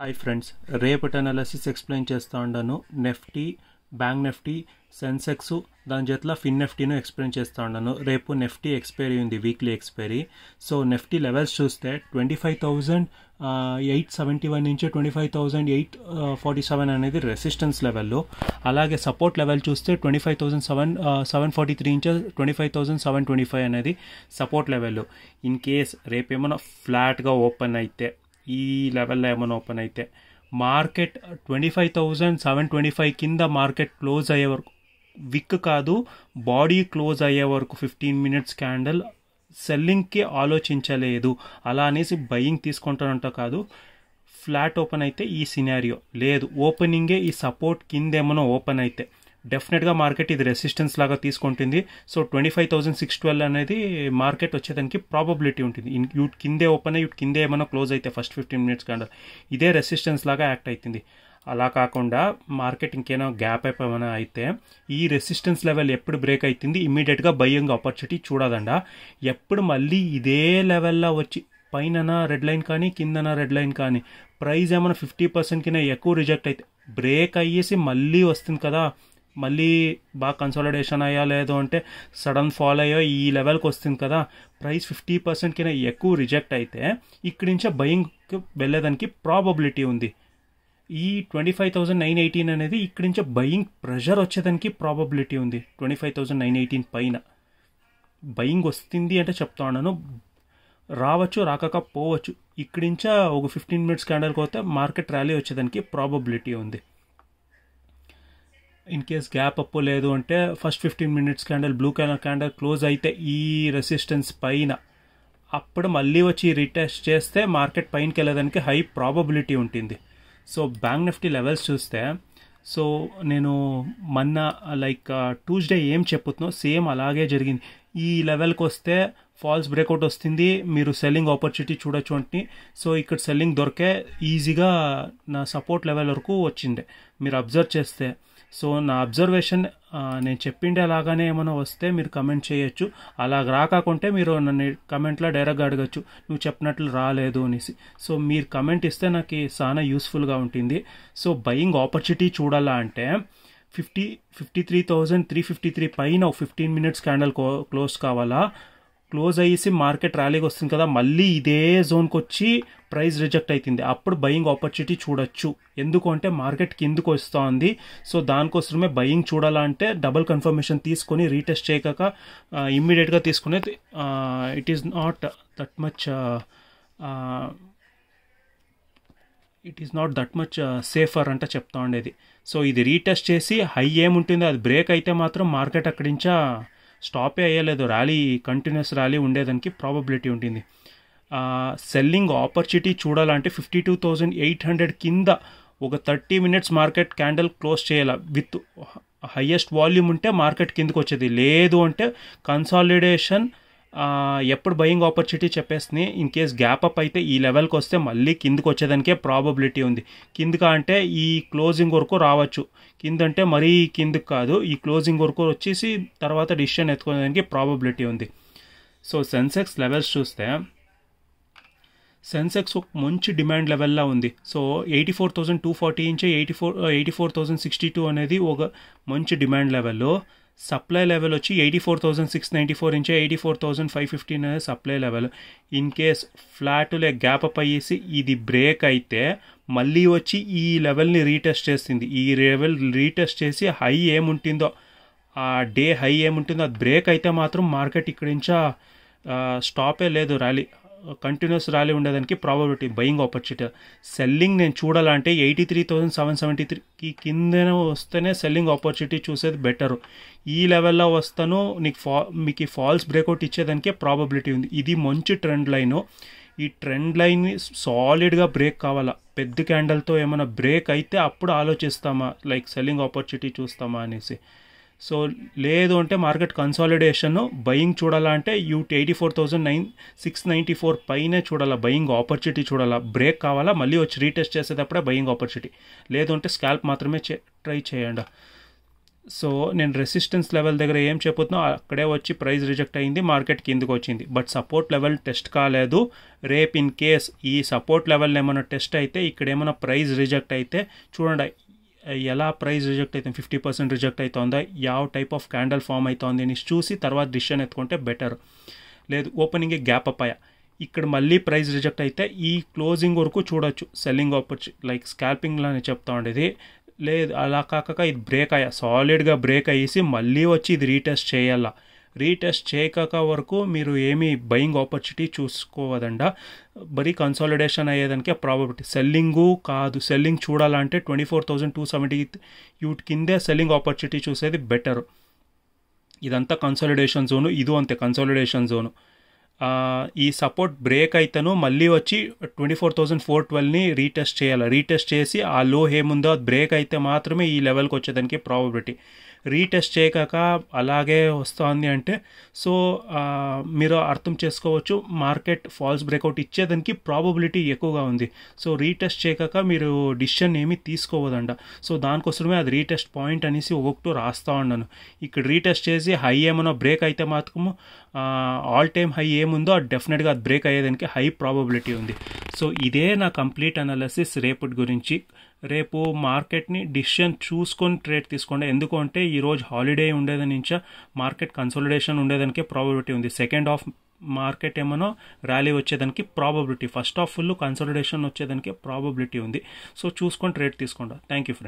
Hi friends, రేపటి analysis explain చేస్తూ ఉన్నాను. నెఫ్టీ, బ్యాంక్ నిఫ్టీ, సెన్సెక్స్, దాని చేతిలో ఫిన్ నిఫ్టీను ఎక్స్ప్లెయిన్ చేస్తూ ఉన్నాను. రేపు నెఫ్టీ ఎక్స్పైరీ ఉంది, weekly expiry. So Nifty levels చూస్తే 25,871 నుంచి 25,847 అనేది రెసిస్టెన్స్ లెవెల్లో. అలాగే సపోర్ట్ లెవెల్ చూస్తే 25,743 నుంచి 25,725 అనేది సపోర్ట్ లెవెల్లో. ఇన్ కేస్ రేపు ఏమైనా ఫ్లాట్గా ఓపెన్ అయితే, ఈ లెవెల్లో ఏమైనా ఓపెన్ అయితే మార్కెట్ 25,725 కింద మార్కెట్ క్లోజ్ అయ్యే వరకు, విక్ కాదు బాడీ క్లోజ్ అయ్యే వరకు 15 మినిట్స్ క్యాండిల్ సెల్లింగ్కి ఆలోచించలేదు. అలా అనేసి బయింగ్ తీసుకుంటానంట కాదు. ఫ్లాట్ ఓపెన్ అయితే ఈ సినారియో లేదు, ఓపెనింగే ఈ సపోర్ట్ కింద ఏమైనా ఓపెన్ అయితే డెఫినెట్గా మార్కెట్ ఇది రెసిస్టెన్స్ లాగా తీసుకుంటుంది. సో 25,612 అనేది మార్కెట్ వచ్చేదానికి ప్రాబబిలిటీ ఉంటుంది. ఇటు కిందే ఓపెన్ అయ్యి ఇటు కిందే ఏమైనా క్లోజ్ అయితే ఫస్ట్ 15 మినిట్స్ క్యాండిల్ ఇదే రెసిస్టెన్స్ లాగా యాక్ట్ అవుతుంది. అలా కాకుండా మార్కెట్ ఇంకేనో గ్యాప్ అయిపోయినా అయితే ఈ రెసిస్టెన్స్ లెవెల్ ఎప్పుడు బ్రేక్ అవుతుంది ఇమ్మీడియట్గా బయింగ్ ఆపర్చునిటీ చూడదండ. ఎప్పుడు మళ్ళీ ఇదే లెవెల్లో వచ్చి పైన రెడ్ లైన్ కానీ కిందన రెడ్ లైన్ కానీ ప్రైస్ ఏమైనా 50% కింద ఎక్కువ రిజెక్ట్ అయితే బ్రేక్ అయ్యేసి మళ్ళీ వస్తుంది కదా, మళ్ళీ బాగా కన్సాలిడేషన్ అయ్యా, లేదు అంటే సడన్ ఫాల్ అయ్యో ఈ లెవెల్కి వస్తుంది కదా, ప్రైస్ 50% కింద ఎక్కువ రిజెక్ట్ అయితే ఇక్కడి నుంచే బయింగ్కి వెళ్ళేదానికి ప్రాబబిలిటీ ఉంది. ఈ 25,918 అనేది ఇక్కడి నుంచే బయింగ్ ప్రెషర్ వచ్చేదానికి ప్రాబబిలిటీ ఉంది. 25,918 పైన బయింగ్ వస్తుంది అంటే చెప్తా ఉన్నాను, రావచ్చు రాకపోవచ్చు. ఇక్కడి నుంచే ఒక 15 మినిట్స్ క్యాండిల్కి పోతే మార్కెట్ ర్యాలీ వచ్చేదానికి ప్రాబబిలిటీ ఉంది. ఇన్ కేస్ గ్యాప్ అప్ లేదు అంటే first 15 minutes candle blue colour candle close అయితే ఈ రెసిస్టెన్స్ పైన అప్పుడు మళ్ళీ వచ్చి రీటెస్ట్ చేస్తే మార్కెట్ పైనకి వెళ్ళేదానికి హై ప్రాబబిలిటీ ఉంటుంది. సో బ్యాంక్ నిఫ్టీ లెవెల్స్ చూస్తే, సో నేను మొన్న లైక్ ట్యూస్డే ఏం చెప్పుతున్నో సేమ్ అలాగే జరిగింది. ఈ లెవెల్కి వస్తే ఫాల్స్ బ్రేక్అవుట్ వస్తుంది, మీరు సెల్లింగ్ ఆపర్చునిటీ చూడొచ్చు అంటే. సో ఇక్కడ సెల్లింగ్ దొరికే ఈజీగా నా సపోర్ట్ లెవెల్ వరకు వచ్చిండే మీరు అబ్జర్వ్ చేస్తే. సో నా అబ్జర్వేషన్ నేను చెప్పిండే అలాగానే ఏమైనా వస్తే మీరు కమెంట్ చేయొచ్చు. అలా రాకుంటే మీరు నన్ను కమెంట్లో డైరెక్ట్గా అడగచ్చు, నువ్వు చెప్పినట్లు రాలేదు అనేసి. సో మీరు కమెంట్ ఇస్తే నాకు చాలా యూస్ఫుల్గా ఉంటుంది. సో బయింగ్ ఆపర్చునిటీ చూడాలా అంటే 53,353 పైన 15 మినిట్స్ క్యాండిల్ క్లోజ్ కావాలా. క్లోజ్ అయ్యేసి మార్కెట్ ర్యాలీకి వస్తుంది కదా, మళ్ళీ ఇదే జోన్కి వచ్చి ప్రైస్ రిజెక్ట్ అవుతుంది, అప్పుడు బయింగ్ ఆపర్చునిటీ చూడొచ్చు. ఎందుకు అంటే మార్కెట్ కిందకు వస్తూ ఉంది. సో దానికోసమే బయింగ్ చూడాలంటే డబుల్ కన్ఫర్మేషన్ తీసుకొని రీటెస్ట్ చేయక ఇమ్మీడియట్గా తీసుకునేది it is not that much safer అంటే చెప్తా ఉండేది. సో ఇది రీటెస్ట్ చేసి హై ఏముంటుందో అది బ్రేక్ అయితే మాత్రం మార్కెట్ అక్కడి నుంచా స్టాపే అయ్యలేదు, ర్యాలీ కంటిన్యూస్ ర్యాలీ ఉండేదానికి ప్రాబబిలిటీ ఉంటుంది. సెల్లింగ్ ఆపర్చునిటీ చూడాలంటే 52,800 కింద ఒక 30 మినిట్స్ మార్కెట్ క్యాండిల్ క్లోజ్ చేయాలి. విత్ హయ్యెస్ట్ వాల్యూమ్ ఉంటే మార్కెట్ కిందకు వచ్చేది, లేదు అంటే కన్సాలిడేషన్ ఎప్పుడు బయింగ్ ఆపర్చునిటీ చెప్పేస్తుంది. ఇన్ కేస్ గ్యాప్ అప్ అయితే ఈ లెవెల్కి వస్తే మళ్ళీ కిందకు వచ్చేదానికే ప్రాబబిలిటీ ఉంది. కిందక అంటే ఈ క్లోజింగ్ వరకు రావచ్చు, కిందంటే మరీ కిందకు కాదు, ఈ క్లోజింగ్ వరకు వచ్చేసి తర్వాత డిసిషన్ ఎత్తుకోవడానికి ప్రాబబిలిటీ ఉంది. సో సెన్సెక్స్ లెవెల్స్ చూస్తే సెన్సెక్స్ ఒక మంచి డిమాండ్ లెవెల్లో ఉంది. సో 84,240 నుంచి 84,062 అనేది ఒక మంచి డిమాండ్ లెవెల్లో. సప్లై లెవెల్ వచ్చి 84,694 నుంచి 84,515 అనేది supply level. In case flat gap up అయ్యేసి ఇది బ్రేక్ అయితే మళ్ళీ వచ్చి ఈ లెవెల్ని రీటెస్ట్ చేస్తుంది. ఈ లెవెల్ రీటెస్ట్ చేసి హై ఏముంటుందో, ఆ డే హై ఏముంటుందో అది బ్రేక్ అయితే మాత్రం మార్కెట్ ఇక్కడి నుంచా స్టాపే లేదు, ర్యాలీ కంటిన్యూస్ ర్యాలీ ఉండేదానికి ప్రాబబిలిటీ బయింగ్ ఆపర్చునిటీ. సెల్లింగ్ నేను చూడాలంటే 83,773కి కిందనే వస్తేనే సెల్లింగ్ ఆపర్చునిటీ చూసేది బెటరు. ఈ లెవెల్లో వస్తాను మీకు ఫాల్స్ బ్రేక్అవుట్ ఇచ్చేదానికే ప్రాబబిలిటీ ఉంది. ఇది మంచి ట్రెండ్ లైను. ఈ ట్రెండ్ లైన్ సాలిడ్గా బ్రేక్ కావాలా. పెద్ద క్యాండల్తో ఏమైనా బ్రేక్ అయితే అప్పుడు ఆలోచిస్తామా లైక్ సెల్లింగ్ ఆపర్చునిటీ చూస్తామా అనేసి. సో లేదు అంటే మార్కెట్ కన్సాలిడేషన్ బయింగ్ చూడాలంటే 84,694 పైనే చూడాలా, బయింగ్ ఆపర్చునిటీ చూడాలా. బ్రేక్ కావాలా, మళ్ళీ వచ్చి రీటెస్ట్ చేసేటప్పుడే బయింగ్ ఆపర్చునిటీ, లేదు అంటే స్కాల్ప్ మాత్రమే ట్రై చేయండి. సో నేను రెసిస్టెన్స్ లెవెల్ దగ్గర ఏం చెప్పుతున్నా అక్కడే వచ్చి ప్రైస్ రిజెక్ట్ అయింది, మార్కెట్ కిందకి వచ్చింది. బట్ సపోర్ట్ లెవెల్ టెస్ట్ కాలేదు. రేపు ఇన్ కేస్ ఈ సపోర్ట్ లెవెల్ ఏమైనా టెస్ట్ అయితే, ఇక్కడ ఏమైనా ప్రైస్ రిజెక్ట్ అయితే చూడండి ఎలా ప్రైస్ రిజెక్ట్ అవుతుంది, 50% రిజెక్ట్ అవుతుందా, ಯಾವ టైప్ ఆఫ్ క్యాండల్ ఫామ్ అవుతుంది అని చూసి తర్వాత డిసిషన్ ఎత్తుకుంటే బెటర్. లేదు ఓపెనింగ్ గ్యాప్ అప్ అయ్యా, ఇక్కడ మళ్ళీ ప్రైస్ రిజెక్ట్ అయితే ఈ క్లోజింగ్ వరకు చూడొచ్చు సెల్లింగ్ ఆపర్చునిటీ, లైక్ స్కాల్పింగ్లో అని చెప్తా ఉండేది. లేదు అలా కాక ఇది బ్రేక్ అయ్యా, సాలిడ్గా బ్రేక్ అయ్యేసి మళ్ళీ వచ్చి ఇది రీటెస్ట్ చేయాల. రీటెస్ట్ చేయక వరకు మీరు ఏమీ బయింగ్ ఆపర్చునిటీ చూసుకోవదండ. బరీ కన్సాలిడేషన్ అయ్యేదానికే ప్రాబబిలిటీ. సెల్లింగు కాదు, సెల్లింగ్ చూడాలంటే 24,270 యూట్ కిందే సెల్లింగ్ ఆపర్చునిటీ చూసేది బెటర్. ఇదంతా కన్సాలిడేషన్ జోను, ఇది అంతే కన్సాలిడేషన్ జోను. ఈ సపోర్ట్ బ్రేక్ అయితేను మళ్ళీ వచ్చి 24,412ని రీటెస్ట్ చేయాలి. రీటెస్ట్ చేసి ఆ లో ఏముందో అది బ్రేక్ అయితే మాత్రమే ఈ లెవెల్కి వచ్చేదానికి ప్రాబబిలిటీ. రీటెస్ట్ చేయక అలాగే వస్తుంది అంటే సో మీరు అర్థం చేసుకోవచ్చు మార్కెట్ ఫాల్స్ బ్రేక్అవుట్ ఇచ్చేదానికి ప్రాబబిలిటీ ఎక్కువగా ఉంది. సో రీటెస్ట్ చేయక మీరు డిసిషన్ ఏమీ తీసుకోవదండ. సో దానికోసమే అది రీటెస్ట్ పాయింట్ అనేసి ఒకటి రాస్తూ ఉన్నాను. ఇక్కడ రీటెస్ట్ చేసి హై ఏమైనా బ్రేక్ అయితే మాత్రము ఆల్ టైమ్ హై ఏముందో అది డెఫినెట్గా అది బ్రేక్ అయ్యేదానికి హై ప్రాబబిలిటీ ఉంది. సో ఇదే నా కంప్లీట్ అనాలిసిస్ రేపటి గురించి. రేపు మార్కెట్ని డిసిషన్ చూసుకొని ట్రేడ్ తీసుకోండి. ఎందుకంటే ఈరోజు హాలిడే ఉండేదాని నుంచా మార్కెట్ కన్సాలిడేషన్ ఉండేదానికి ప్రాబబిలిటీ ఉంది. సెకండ్ హాఫ్ మార్కెట్ ఏమో ర్యాలీ వచ్చేదానికి probability, first half full consolidation వచ్చేదానికి ప్రాబబిలిటీ ఉంది. సో చూసుకొని ట్రేడ్ తీసుకోండి. Thank you friends.